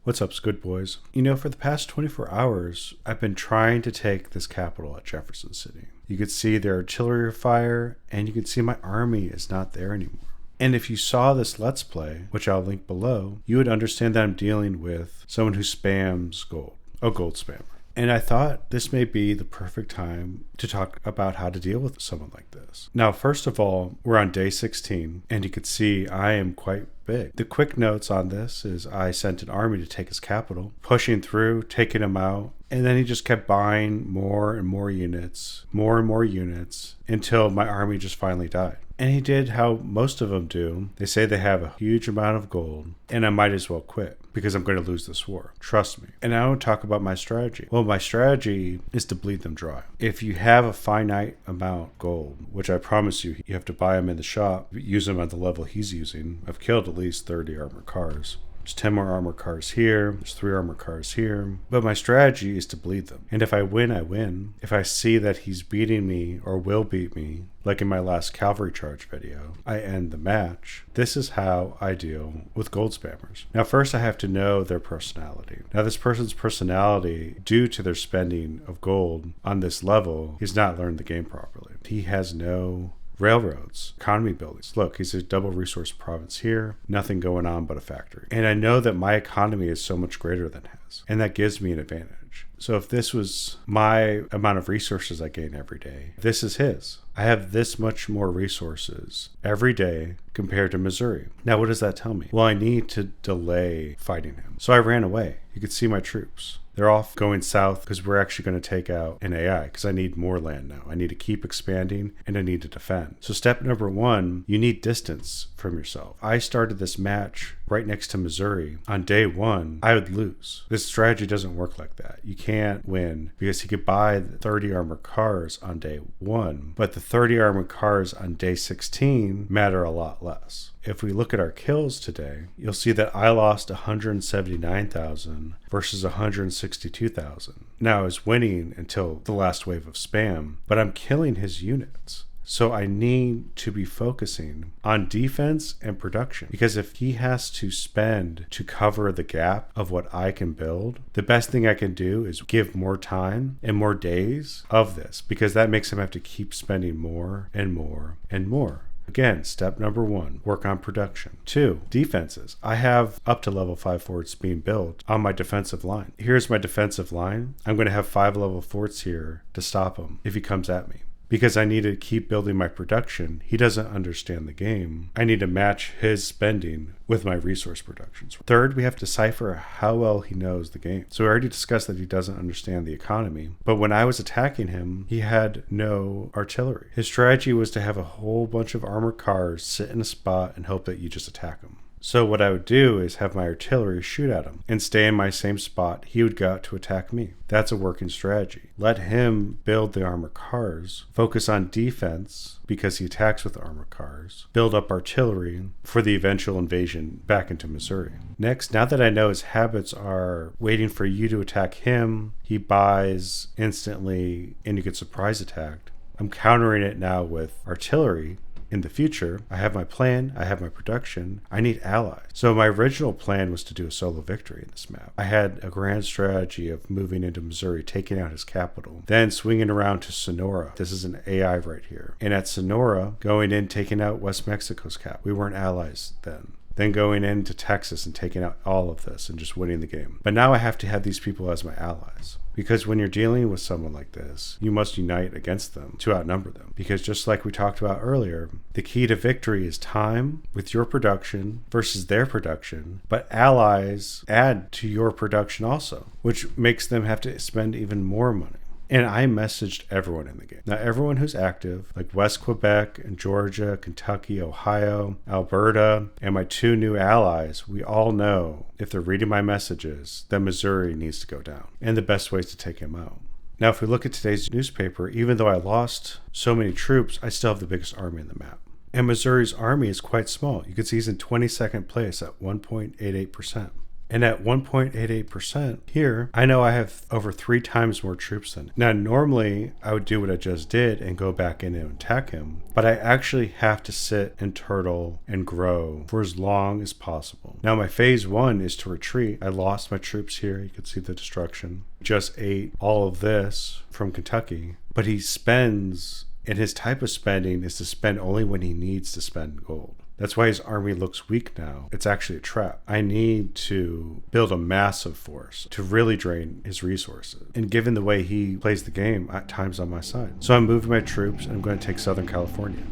What's up, Squid Boys? You know, for the past 24 hours, I've been trying to take this capital at Jefferson City. You could see their artillery fire, and you can see my army is not there anymore. And if you saw this Let's Play, which I'll link below, you would understand that I'm dealing with someone who spams gold, a gold spammer. And I thought this may be the perfect time to talk about how to deal with someone like this. Now, first of all, we're on day 16, and you can see I am quite big. The quick notes on this is I sent an army to take his capital, pushing through, taking him out, and then he just kept buying more and more units, until my army just finally died. And he did how most of them do. They say they have a huge amount of gold, and I might as well quit because I'm going to lose this war. Trust me. And I don't talk about my strategy. Well, my strategy is to bleed them dry. If you have a finite amount of gold, which I promise you, you have to buy them in the shop, use them at the level he's using. I've killed at least 30 armored cars. There's 10 more armored cars here. There's 3 armored cars here. But my strategy is to bleed them. And if I win, I win. If I see that he's beating me or will beat me, like in my last cavalry charge video, I end the match. This is how I deal with gold spammers. Now, first I have to know their personality. Now, this person's personality, due to their spending of gold on this level, he's not learned the game properly. He has no railroads, economy buildings. Look, he's a double resource province here, nothing going on but a factory. And I know that my economy is so much greater than his, and that gives me an advantage. So if this was my amount of resources I gain every day, this is his. I have this much more resources every day compared to Missouri. Now, what does that tell me? Well, I need to delay fighting him. So I ran away. You could see my troops. They're off going south because we're actually going to take out an AI because I need more land now. I need to keep expanding and I need to defend. So step number 1, you need distance from yourself. I started this match right next to Missouri. On day 1, I would lose. This strategy doesn't work like that. You can't win because he could buy 30 armored cars on day 1, but the 30 armored cars on day 16 matter a lot less. If we look at our kills today, you'll see that I lost 179,000 versus 162,000. Now I was winning until the last wave of spam, but I'm killing his units. So I need to be focusing on defense and production, because if he has to spend to cover the gap of what I can build, the best thing I can do is give more time and more days of this, because that makes him have to keep spending more and more and more. Again, step number 1, work on production. 2, defenses. I have up to level 5 forts being built on my defensive line. Here's my defensive line. I'm going to have 5 level forts here to stop him if he comes at me, because I need to keep building my production. He doesn't understand the game. I need to match his spending with my resource productions. 3rd, we have to decipher how well he knows the game. So we already discussed that he doesn't understand the economy. But when I was attacking him, he had no artillery. His strategy was to have a whole bunch of armored cars sit in a spot and hope that you just attack him. So what I would do is have my artillery shoot at him and stay in my same spot. He would go out to attack me. That's a working strategy. Let him build the armored cars, focus on defense because he attacks with armored cars, build up artillery for the eventual invasion back into Missouri. Next, now that I know his habits are waiting for you to attack him, he buys instantly and you get surprise attacked. I'm countering it now with artillery. In the future, I have my plan, I have my production, I need allies. So my original plan was to do a solo victory in this map. I had a grand strategy of moving into Missouri, taking out his capital, then swinging around to Sonora. This is an AI right here. And at Sonora, going in, taking out West Mexico's cap. We weren't allies then. Then going into Texas and taking out all of this and just winning the game. But now I have to have these people as my allies. Because when you're dealing with someone like this, you must unite against them to outnumber them. Because just like we talked about earlier, the key to victory is time with your production versus their production. But allies add to your production also, which makes them have to spend even more money. And I messaged everyone in the game. Now, everyone who's active, like West Quebec and Georgia, Kentucky, Ohio, Alberta, and my 2 new allies, we all know, if they're reading my messages, that Missouri needs to go down. And the best way is to take him out. Now, if we look at today's newspaper, even though I lost so many troops, I still have the biggest army in the map. And Missouri's army is quite small. You can see he's in 22nd place at 1.88%. And at 1.88% here, I know I have over 3 times more troops than him. Now, normally I would do what I just did and go back in and attack him, but I actually have to sit and turtle and grow for as long as possible. Now, my phase 1 is to retreat. I lost my troops here. You can see the destruction. Just ate all of this from Kentucky, but he spends, and his type of spending is to spend only when he needs to spend gold. That's why his army looks weak now. It's actually a trap. I need to build a massive force to really drain his resources. And given the way he plays the game, at times on my side. So I'm moving my troops and I'm going to take Southern California.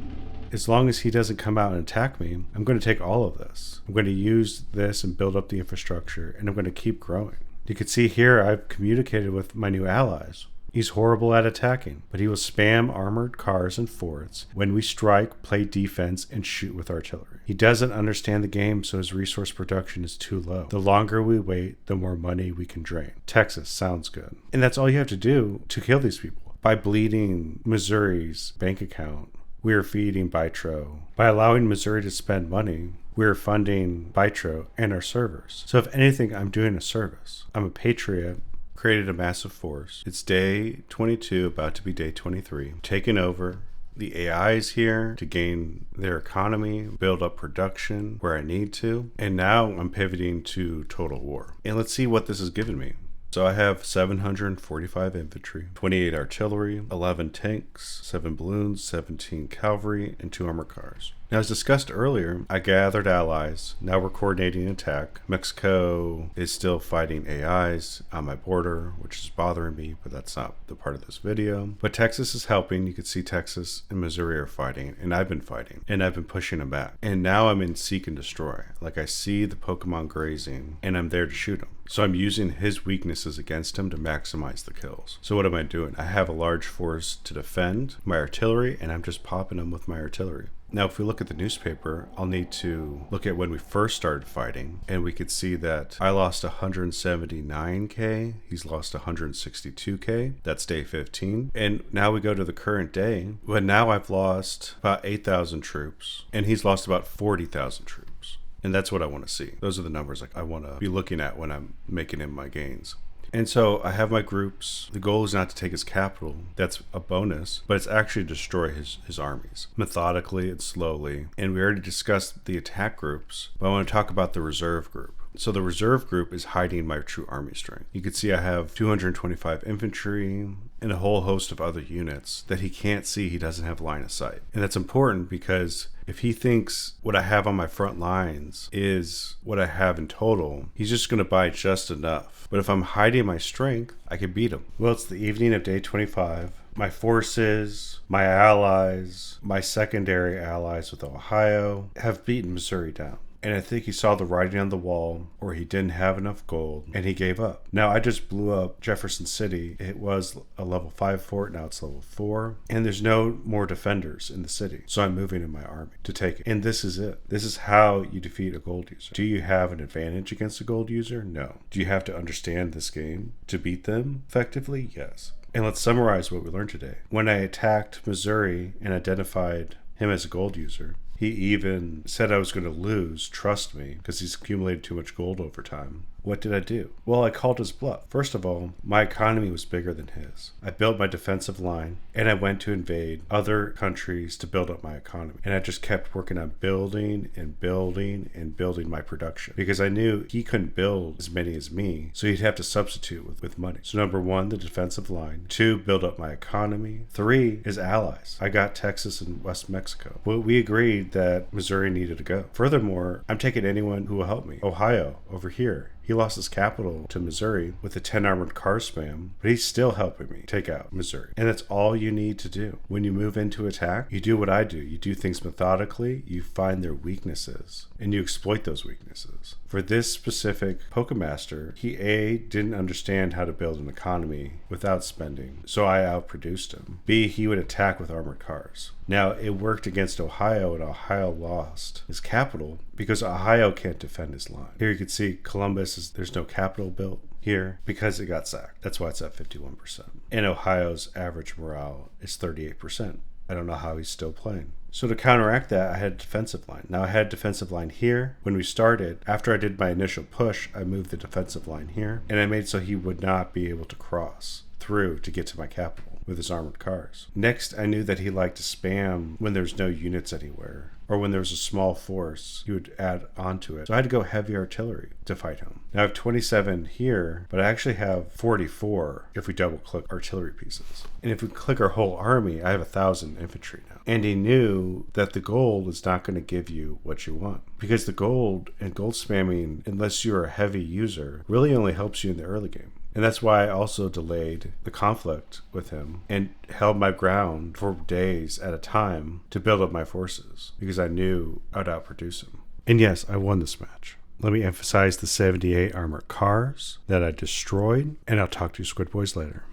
As long as he doesn't come out and attack me, I'm going to take all of this. I'm going to use this and build up the infrastructure, and I'm going to keep growing. You can see here I've communicated with my new allies. He's horrible at attacking, but he will spam armored cars and forts when we strike, play defense, and shoot with artillery. He doesn't understand the game, so his resource production is too low. The longer we wait, the more money we can drain. Texas sounds good. And that's all you have to do to kill these people. By bleeding Missouri's bank account, we are feeding Bitro. By allowing Missouri to spend money, we're funding Bitro and our servers. So if anything, I'm doing a service. I'm a patriot. Created a massive force. It's day 22, about to be day 23. Taking over. The AI is here to gain their economy, build up production where I need to. And now I'm pivoting to total war. And let's see what this has given me. So I have 745 infantry, 28 artillery, 11 tanks, 7 balloons, 17 cavalry, and 2 armored cars. Now, as discussed earlier, I gathered allies. Now we're coordinating an attack. Mexico is still fighting AIs on my border, which is bothering me, but that's not the part of this video. But Texas is helping. You can see Texas and Missouri are fighting, and I've been fighting, and I've been pushing them back. And now I'm in seek and destroy. Like, I see the Pokemon grazing, and I'm there to shoot them. So I'm using his weaknesses against him to maximize the kills. So what am I doing? I have a large force to defend my artillery, and I'm just popping them with my artillery. Now, if we look at the newspaper, I'll need to look at when we first started fighting, and we could see that I lost 179K, he's lost 162K, that's day 15. And now we go to the current day, but now I've lost about 8,000 troops, and he's lost about 40,000 troops. And that's what I want to see. Those are the numbers like I want to be looking at when I'm making in my gains. And so I have my groups. The goal is not to take his capital. That's a bonus, but it's actually to destroy his armies methodically and slowly. And we already discussed the attack groups, but I want to talk about the reserve group. So the reserve group is hiding my true army strength. You can see I have 225 infantry and a whole host of other units that he can't see. He doesn't have line of sight. And that's important because if he thinks what I have on my front lines is what I have in total, he's just going to buy just enough. But if I'm hiding my strength, I can beat him. Well, it's the evening of day 25. My forces, my allies, my secondary allies with Ohio have beaten Missouri down. And I think he saw the writing on the wall, or he didn't have enough gold, and he gave up. Now, I just blew up Jefferson City. It was a level 5 fort, now it's level 4. And there's no more defenders in the city. So I'm moving in my army to take it. And this is it. This is how you defeat a gold user. Do you have an advantage against a gold user? No. Do you have to understand this game to beat them effectively? Yes. And let's summarize what we learned today. When I attacked Missouri and identified him as a gold user, he even said I was going to lose, trust me, because he's accumulated too much gold over time. What did I do? Well, I called his bluff. First of all, my economy was bigger than his. I built my defensive line, and I went to invade other countries to build up my economy. And I just kept working on building and building and building my production, because I knew he couldn't build as many as me, so he'd have to substitute with money. So number 1, the defensive line. 2, build up my economy. 3 is allies. I got Texas and West Mexico. Well, we agreed that Missouri needed to go. Furthermore, I'm taking anyone who will help me. Ohio, over here. He lost his capital to Missouri with a 10 armored car spam, but he's still helping me take out Missouri. And that's all you need to do. When you move into attack, you do what I do. You do things methodically, you find their weaknesses, and you exploit those weaknesses. For this specific Pokemaster, he A, didn't understand how to build an economy without spending, so I outproduced him. B, he would attack with armored cars. Now, it worked against Ohio, and Ohio lost his capital because Ohio can't defend his line. Here you can see Columbus, there's no capital built here because it got sacked. That's why it's at 51%. And Ohio's average morale is 38%. I don't know how he's still playing. So to counteract that, I had a defensive line. Now I had a defensive line here. When we started, after I did my initial push, I moved the defensive line here, and I made so he would not be able to cross through to get to my capital with his armored cars. Next, I knew that he liked to spam when there's no units anywhere, or when there was a small force, he would add onto it. So I had to go heavy artillery to fight him. Now I have 27 here, but I actually have 44 if we double click artillery pieces. And if we click our whole army, I have 1,000 infantry now. And he knew that the gold is not going to give you what you want. Because the gold and gold spamming, unless you're a heavy user, really only helps you in the early game. And that's why I also delayed the conflict with him and held my ground for days at a time to build up my forces, because I knew I'd outproduce him. And yes, I won this match. Let me emphasize the 78 armored cars that I destroyed, and I'll talk to you Squid Boys later.